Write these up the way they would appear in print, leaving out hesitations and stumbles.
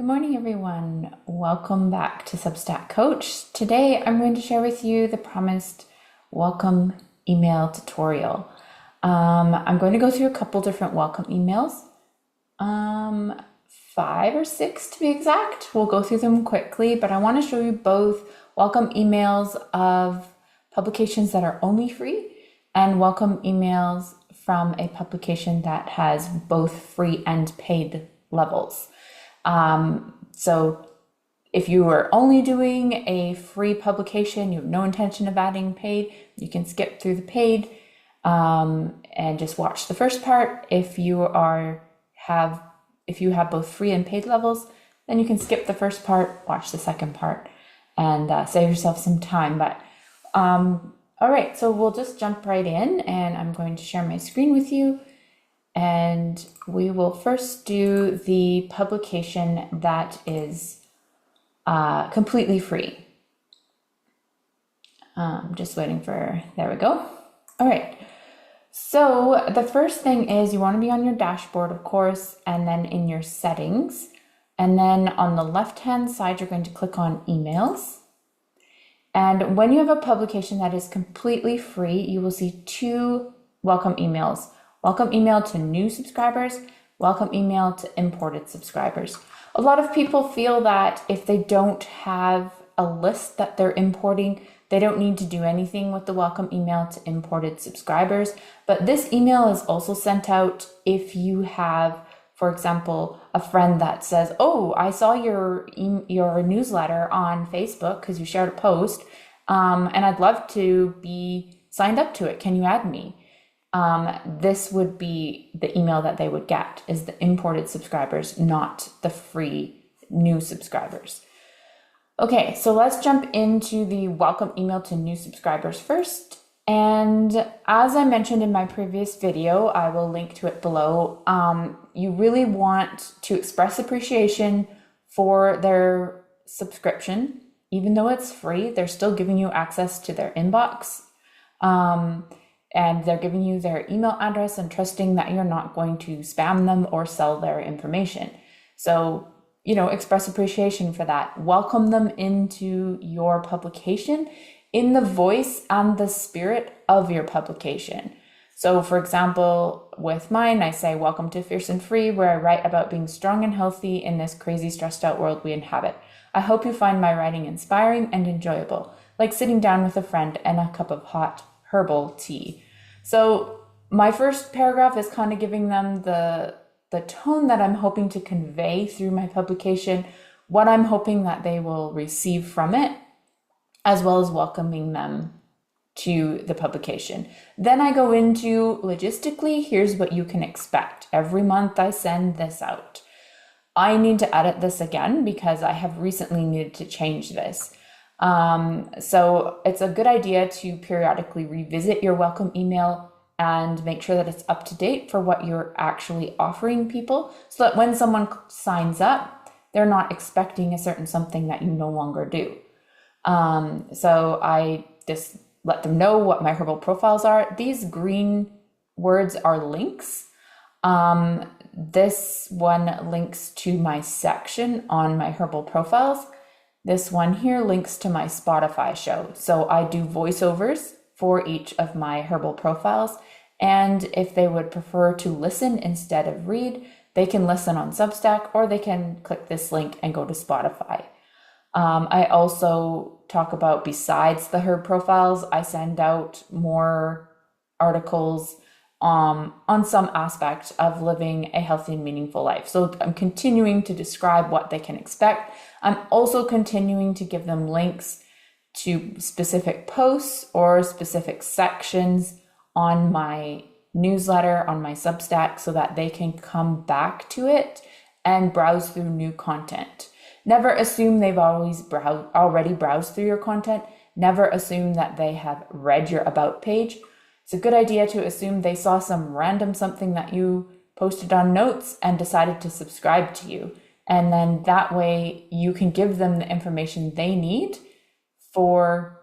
Good morning, everyone. Welcome back to Substack Coach. Today, I'm going to share with you the promised welcome email tutorial. I'm going to go through a couple different welcome emails, 5 or 6 to be exact. We'll go through them quickly, but I want to show you both welcome emails of publications that are only free and welcome emails from a publication that has both free and paid levels. So if you are only doing a free publication, you have no intention of adding paid, you can skip through the paid and just watch the first part. If you have both free and paid levels, then you can skip the first part, watch the second part, and save yourself some time. But all right, so we'll just jump right in, and I'm going to share my screen with you. And we will first do the publication that is completely free. Just waiting for, there we go. All right. So the first thing is you want to be on your dashboard, of course, and then in your settings. And then on the left-hand side, you're going to click on emails. And when you have a publication that is completely free, you will see 2 welcome emails. Welcome email to new subscribers, welcome email to imported subscribers. A lot of people feel that if they don't have a list that they're importing, they don't need to do anything with the welcome email to imported subscribers. But this email is also sent out if you have, for example, a friend that says, "Oh, I saw your newsletter on Facebook because you shared a post, and I'd love to be signed up to it. Can you add me?" This would be the email that they would get, is the imported subscribers, not the free new subscribers. Okay, so let's jump into the welcome email to new subscribers first. And as I mentioned in my previous video, I will link to it below. You really want to express appreciation for their subscription. Even though it's free, they're still giving you access to their inbox. And they're giving you their email address and trusting that you're not going to spam them or sell their information. So, express appreciation for that. Welcome them into your publication in the voice and the spirit of your publication. So, for example, with mine, I say, "Welcome to Fierce and Free," where I write about being strong and healthy in this crazy, stressed out world we inhabit. I hope you find my writing inspiring and enjoyable, like sitting down with a friend and a cup of hot herbal tea. So my first paragraph is kind of giving them the tone that I'm hoping to convey through my publication, what I'm hoping that they will receive from it, as well as welcoming them to the publication. Then I go into logistically, here's what you can expect. Every month I send this out. I need to edit this again because I have recently needed to change this. So it's a good idea to periodically revisit your welcome email and make sure that it's up to date for what you're actually offering people, so that when someone signs up, they're not expecting a certain something that you no longer do. So I just let them know what my herbal profiles are. These green words are links. This one links to my section on my herbal profiles. This one here links to my Spotify show. So I do voiceovers for each of my herbal profiles. And if they would prefer to listen instead of read, they can listen on Substack, or they can click this link and go to Spotify. I also talk about, besides the herb profiles, I send out more articles on some aspect of living a healthy and meaningful life. So I'm continuing to describe what they can expect. I'm also continuing to give them links to specific posts or specific sections on my newsletter, on my Substack, so that they can come back to it and browse through new content. Never assume they've already browsed through your content. Never assume that they have read your about page. It's a good idea to assume they saw some random something that you posted on Notes and decided to subscribe to you. And then that way you can give them the information they need for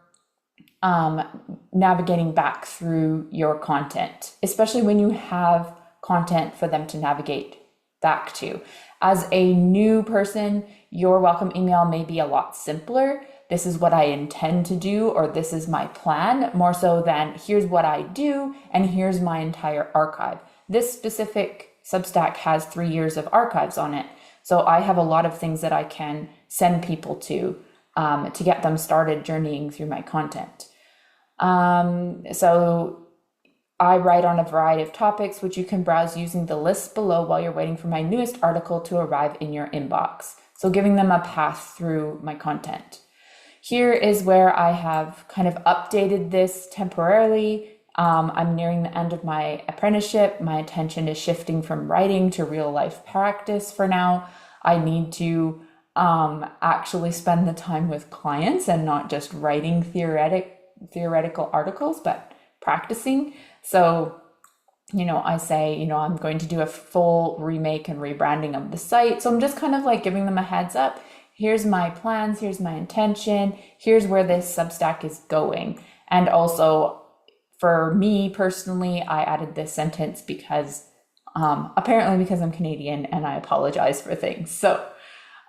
navigating back through your content, especially when you have content for them to navigate back to. As a new person, your welcome email may be a lot simpler. This is what I intend to do, or this is my plan, more so than here's what I do and here's my entire archive. This specific Substack has 3 years of archives on it. So I have a lot of things that I can send people to get them started journeying through my content. So I write on a variety of topics, which you can browse using the lists below while you're waiting for my newest article to arrive in your inbox. So giving them a path through my content. Here is where I have kind of updated this temporarily. I'm nearing the end of my apprenticeship. My attention is shifting from writing to real life practice for now. I need to actually spend the time with clients and not just writing theoretical articles, but practicing. So, I say, I'm going to do a full remake and rebranding of the site. So I'm just kind of like giving them a heads up. Here's my plans. Here's my intention. Here's where this Substack is going. And also for me personally, I added this sentence because apparently because I'm Canadian and I apologize for things. So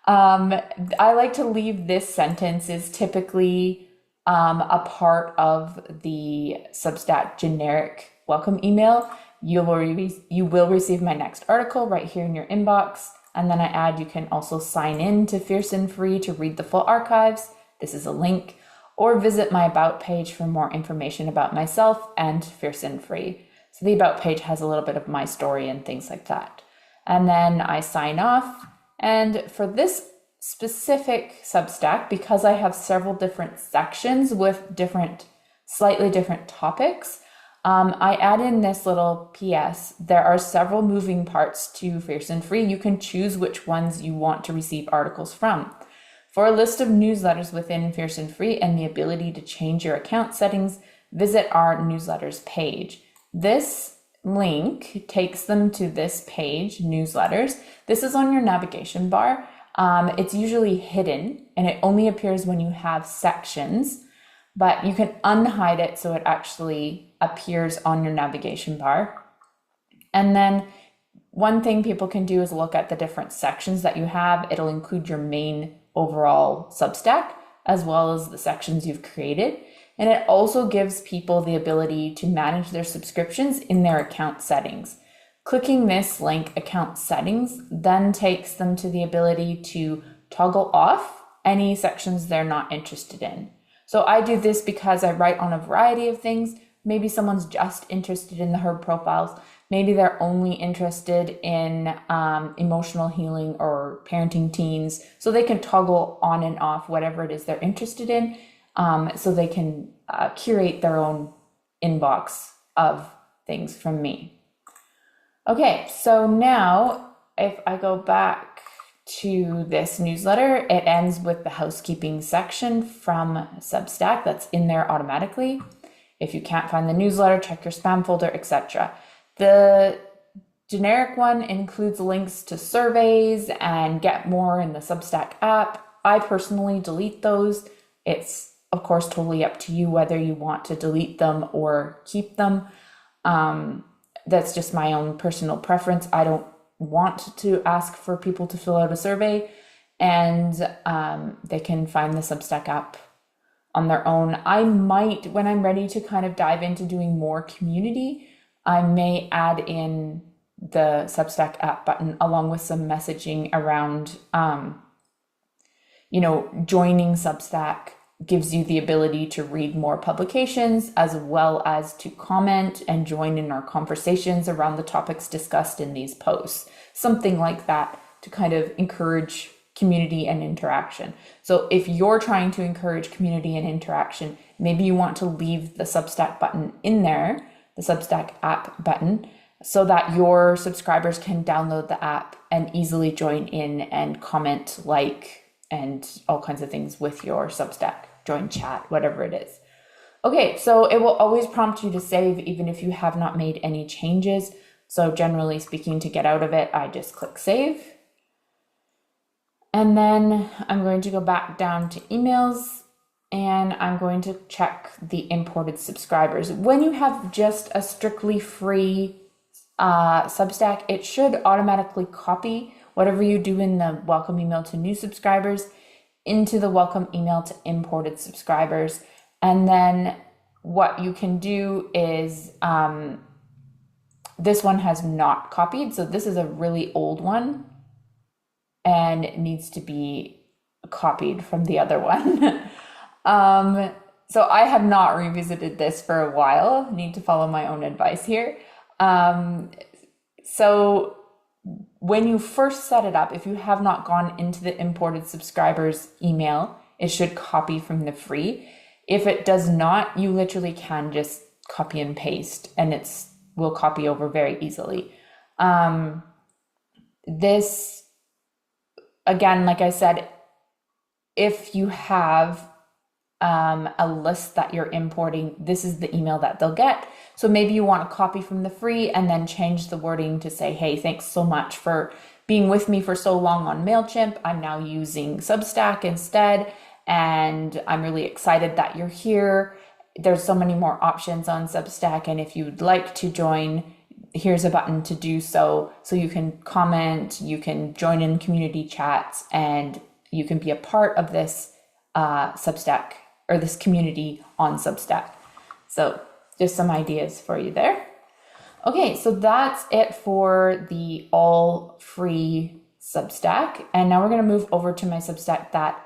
I like to leave this sentence is typically a part of the Substack generic welcome email. You will receive my next article right here in your inbox. And then I add, you can also sign in to Fierce and Free to read the full archives. This is a link, or visit my About page for more information about myself and Fierce and Free. So the About page has a little bit of my story and things like that. And then I sign off. And for this specific Substack, because I have several different sections with slightly different topics, I add in this little PS. There are several moving parts to Fierce and Free. You can choose which ones you want to receive articles from. For a list of newsletters within Fierce and Free and the ability to change your account settings, visit our newsletters page. This link takes them to this page, newsletters. This is on your navigation bar. It's usually hidden and it only appears when you have sections, but you can unhide it so it actually appears on your navigation bar. And then one thing people can do is look at the different sections that you have. It'll include your main overall Substack as well as the sections you've created. And it also gives people the ability to manage their subscriptions in their account settings. Clicking this link, account settings, then takes them to the ability to toggle off any sections they're not interested in. So I do this because I write on a variety of things. Maybe someone's just interested in the herb profiles. Maybe they're only interested in emotional healing or parenting teens. So they can toggle on and off whatever it is they're interested in, so they can curate their own inbox of things from me. Okay, so now if I go back to this newsletter, it ends with the housekeeping section from Substack that's in there automatically. If you can't find the newsletter, check your spam folder, etc. The generic one includes links to surveys and get more in the Substack app. I personally delete those. It's, of course, totally up to you whether you want to delete them or keep them. That's just my own personal preference. I don't want to ask for people to fill out a survey, and they can find the Substack app on their own. I might, when I'm ready to kind of dive into doing more community, I may add in the Substack app button along with some messaging around, joining Substack gives you the ability to read more publications as well as to comment and join in our conversations around the topics discussed in these posts. Something like that to kind of encourage community and interaction. So if you're trying to encourage community and interaction, maybe you want to leave the Substack button in there, the Substack app button, so that your subscribers can download the app and easily join in and comment, like, and all kinds of things with your Substack, join chat, whatever it is. Okay, so it will always prompt you to save even if you have not made any changes. So generally speaking, to get out of it, I just click save. And then I'm going to go back down to emails and I'm going to check the imported subscribers. When you have just a strictly free Substack, it should automatically copy whatever you do in the welcome email to new subscribers into the welcome email to imported subscribers. And then what you can do is, this one has not copied. So this is a really old one and it needs to be copied from the other one. So I have not revisited this for a while. Need to follow my own advice here. So when you first set it up, if you have not gone into the imported subscribers email, it should copy from the free. If it does not, you literally can just copy and paste and it's will copy over very easily. This, again, like I said, if you have a list that you're importing, this is the email that they'll get. So maybe you want to copy from the free and then change the wording to say, hey, thanks so much for being with me for so long on MailChimp. I'm now using Substack instead, and I'm really excited that you're here. There's so many more options on Substack, and if you'd like to join, here's a button to do so. So you can comment, you can join in community chats, and you can be a part of this Substack or this community on Substack. So just some ideas for you there. Okay, so that's it for the all free Substack. And now we're going to move over to my Substack that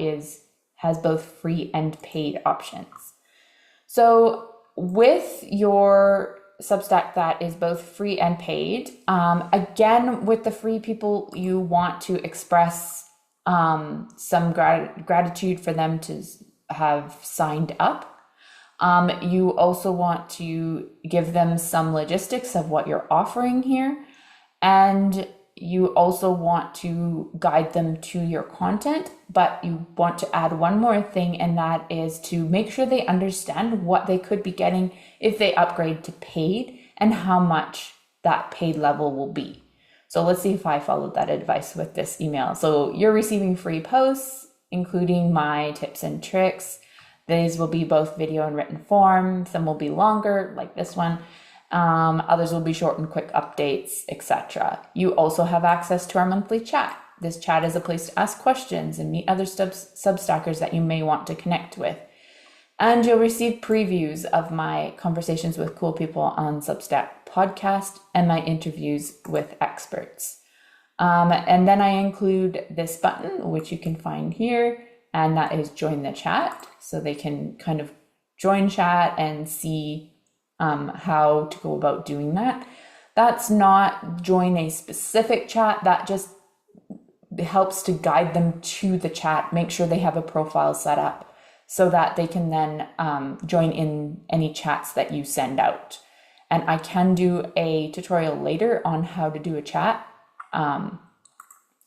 has both free and paid options. So with your Substack that is both free and paid, again, with the free people, you want to express some gratitude for them to have signed up. You also want to give them some logistics of what you're offering here. And you also want to guide them to your content, but you want to add one more thing, and that is to make sure they understand what they could be getting if they upgrade to paid and how much that paid level will be. So let's see if I followed that advice with this email. So you're receiving free posts, including my tips and tricks. These will be both video and written form. Some will be longer, like this one. Others will be short and quick updates, etc. You also have access to our monthly chat. This chat is a place to ask questions and meet other Substackers that you may want to connect with. And you'll receive previews of my conversations with cool people on Substack podcast and my interviews with experts. And then I include this button, which you can find here, and that is join the chat. So they can kind of join chat and see how to go about doing that. That's not join a specific chat. That just helps to guide them to the chat, make sure they have a profile set up so that they can then join in any chats that you send out. And I can do a tutorial later on how to do a chat,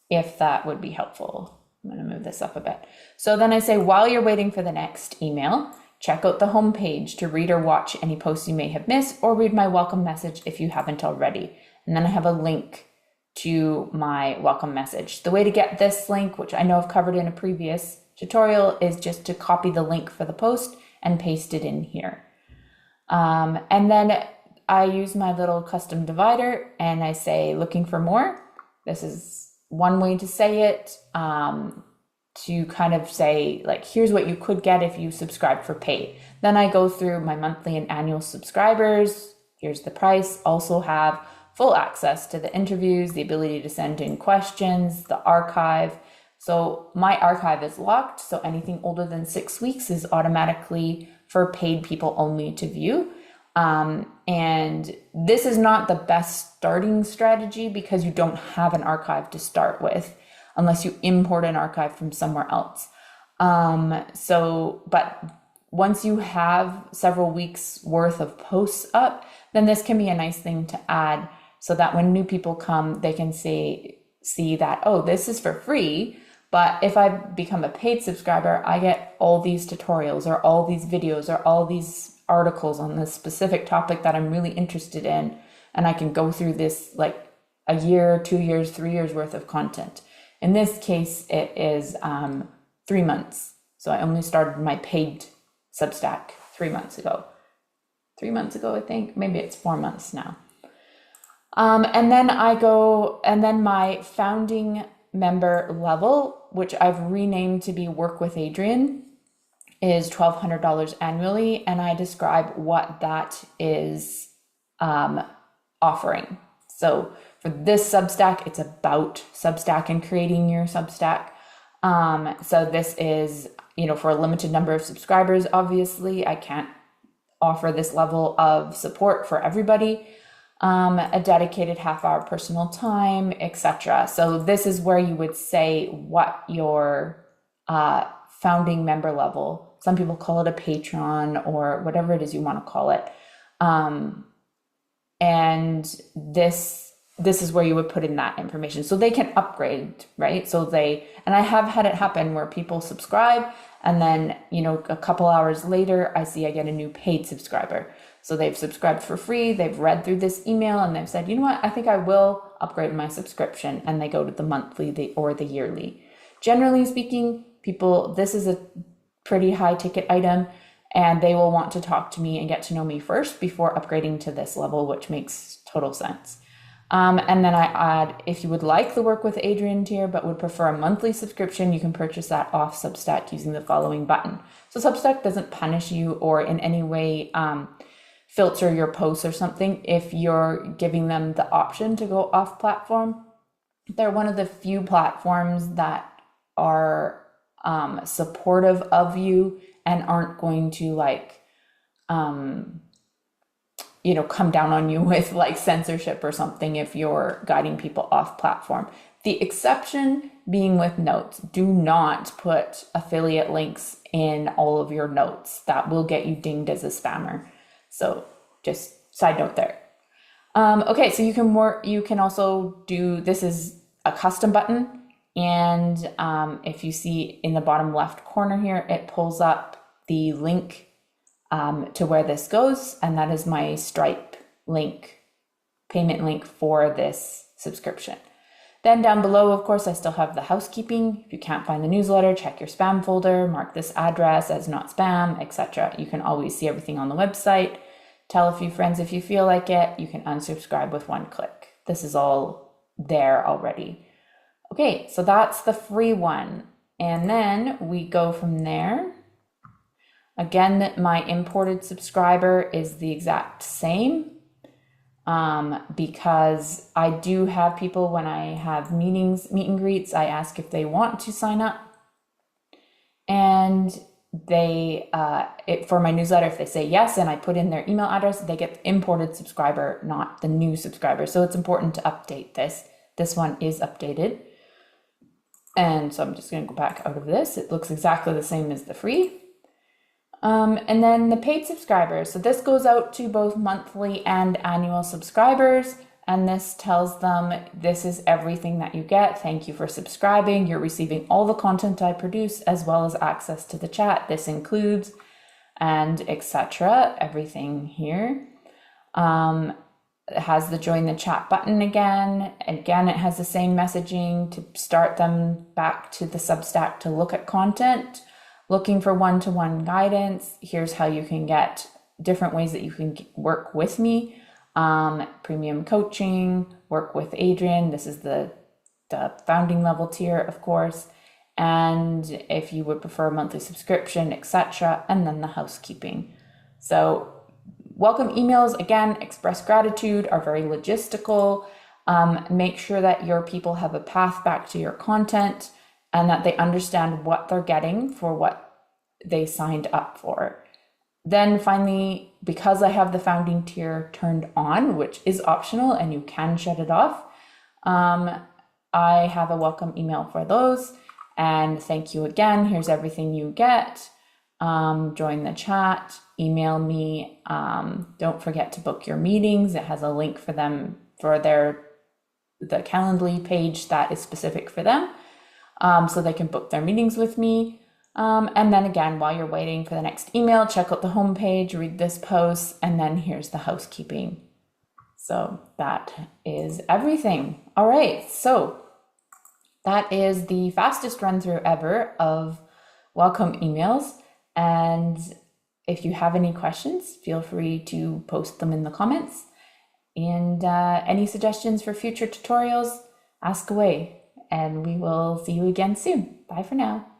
if that would be helpful. I'm going to move this up a bit. So then I say, while you're waiting for the next email, check out the homepage to read or watch any posts you may have missed, or read my welcome message if you haven't already. And then I have a link to my welcome message. The way to get this link, which I know I've covered in a previous tutorial, is just to copy the link for the post and paste it in here. And then I use my little custom divider and I say, looking for more. This is one way to say it. To kind of say, like, here's what you could get if you subscribe for paid. Then I go through my monthly and annual subscribers. Here's the price. Also have full access to the interviews, the ability to send in questions, the archive. So my archive is locked. So anything older than 6 weeks is automatically for paid people only to view. And this is not the best starting strategy because you don't have an archive to start with, unless you import an archive from somewhere else. But once you have several weeks worth of posts up, then this can be a nice thing to add so that when new people come, they can see that, oh, this is for free. But if I become a paid subscriber, I get all these tutorials or all these videos or all these articles on this specific topic that I'm really interested in. And I can go through this like a year, 2 years, 3 years worth of content. In this case, it is 3 months. So I only started my paid Substack 3 months ago. 3 months ago, I think. Maybe it's 4 months now. And then my founding member level, which I've renamed to be Work with Adrian, is $1,200 annually. And I describe what that is offering. So for this Substack, it's about Substack and creating your Substack. So this is, for a limited number of subscribers, obviously, I can't offer this level of support for everybody. A dedicated half-hour personal time, etc. So this is where you would say what your founding member level, some people call it a patron or whatever it is you want to call it. And this is where you would put in that information so they can upgrade, right? And I have had it happen where people subscribe and then, a couple hours later, I get a new paid subscriber. So they've subscribed for free, they've read through this email and they've said, you know what, I think I will upgrade my subscription, and they go to the monthly or the yearly. Generally speaking, this is a pretty high ticket item and they will want to talk to me and get to know me first before upgrading to this level, which makes total sense. And then I add, if you would like the Work with Adrian tier but would prefer a monthly subscription, you can purchase that off Substack using the following button. So Substack doesn't punish you or in any way filter your posts or something if you're giving them the option to go off platform. They're one of the few platforms that are supportive of you and aren't going to come down on you with censorship or something if you're guiding people off platform. The exception being with notes. Do not put affiliate links in all of your notes. That will get you dinged as a spammer. So just side note there. Okay, so you can also do, this is a custom button. And if you see in the bottom left corner here, it pulls up the link to where this goes. And that is my Stripe link, payment link for this subscription. Then down below, of course, I still have the housekeeping. If you can't find the newsletter, check your spam folder, mark this address as not spam, etc. You can always see everything on the website. Tell a few friends if you feel like it. You can unsubscribe with one click. This is all there already. Okay, so that's the free one. And then we go from there. Again, my imported subscriber is the exact same. Because I do have people, when I have meet and greets, I ask if they want to sign up, and they for my newsletter, if they say yes and I put in their email address, they get the imported subscriber, not the new subscriber. So it's important to update this one is updated, and so I'm just going to go back out of this. It looks exactly the same as the free. And then the paid subscribers. So this goes out to both monthly and annual subscribers. And this tells them, this is everything that you get. Thank you for subscribing. You're receiving all the content I produce, as well as access to the chat. This includes, and etc. Everything here. It has the join the chat button again. Again, it has the same messaging to start them back to the Substack to look at content. Looking for one-to-one guidance. Here's how you can get different ways that you can work with me. Premium coaching, work with Adrian. This is the founding level tier, of course. And if you would prefer a monthly subscription, etc. And then the housekeeping. So welcome emails, again, express gratitude, are very logistical. Make sure that your people have a path back to your content, and that they understand what they're getting for what they signed up for. Then finally, because I have the founding tier turned on, which is optional and you can shut it off, I have a welcome email for those. And thank you again. Here's everything you get. Join the chat, email me. Don't forget to book your meetings. It has a link for them for the Calendly page that is specific for them. So they can book their meetings with me. And then again, while you're waiting for the next email, check out the homepage, read this post, and then here's the housekeeping. So that is everything. All right, so that is the fastest run through ever of welcome emails. And if you have any questions, feel free to post them in the comments. And any suggestions for future tutorials, ask away. And we will see you again soon. Bye for now.